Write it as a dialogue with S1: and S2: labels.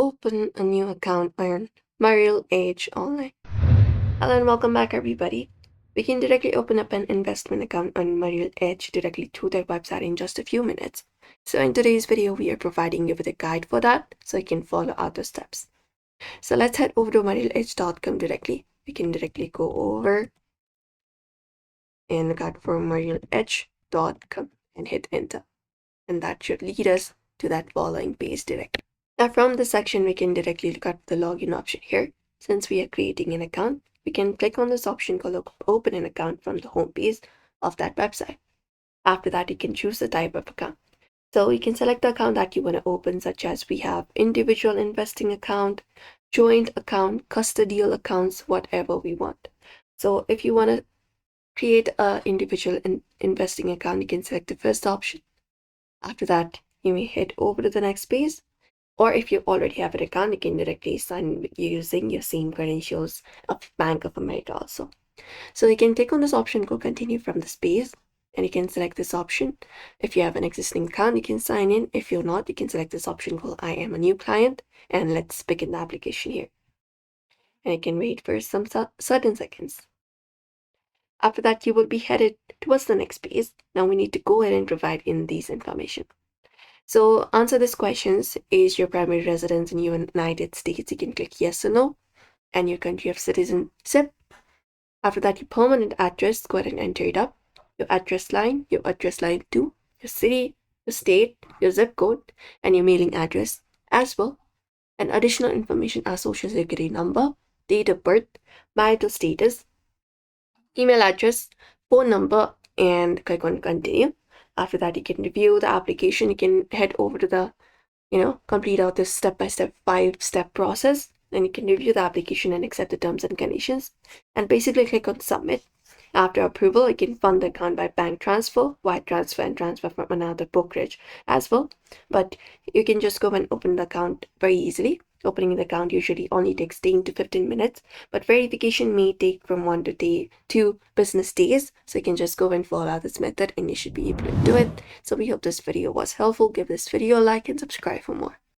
S1: open a new account on Merrill Edge Online. Hello and welcome back, everybody. We can directly open up an investment account on Merrill Edge directly through their website in just a few minutes. So in today's video, we are providing you with a guide for that so you can follow out the steps. So let's head over to merrilledge.com directly. We can directly go over and look out for merrilledge.com and hit enter. And that should lead us to that following page directly. Now from this section, we can directly look at the login option here. Since we are creating an account, we can click on this option called open an account from the home page of that website. After that, you can choose the type of account. So you can select the account that you want to open, such as we have individual investing account, joint account, custodial accounts, whatever we want. So if you want to create an individual investing account, you can select the first option. After that, you may head over to the next page. Or if you already have an account, you can directly sign in using your same credentials of Bank of America also. So you can click on this option, go continue from this page, and you can select this option. If you have an existing account, you can sign in. If you're not, you can select this option called I am a new client, and let's begin the application here. And you can wait for some certain seconds. After that, you will be headed towards the next page. Now we need to go ahead and provide in these information. So answer these questions. Is your primary residence in the United States? You can click yes or no. And your country of citizenship. After that, your permanent address, go ahead and enter it up. Your address line 2, your city, your state, your zip code, and your mailing address as well. And additional information are social security number, date of birth, marital status, email address, phone number, and click on continue. After that, you can review the application. You can head over to the, complete out this step-by-step 5-step process. Then you can review the application and accept the terms and conditions. And basically click on submit. After approval, you can fund the account by bank transfer, wire transfer, and transfer from another brokerage as well. But you can just go and open the account very easily. Opening the account usually only takes 10 to 15 minutes, but verification may take from 1 to 2 business days. So you can just go and follow this method and you should be able to do it. So we hope this video was helpful. Give this video a like and subscribe for more.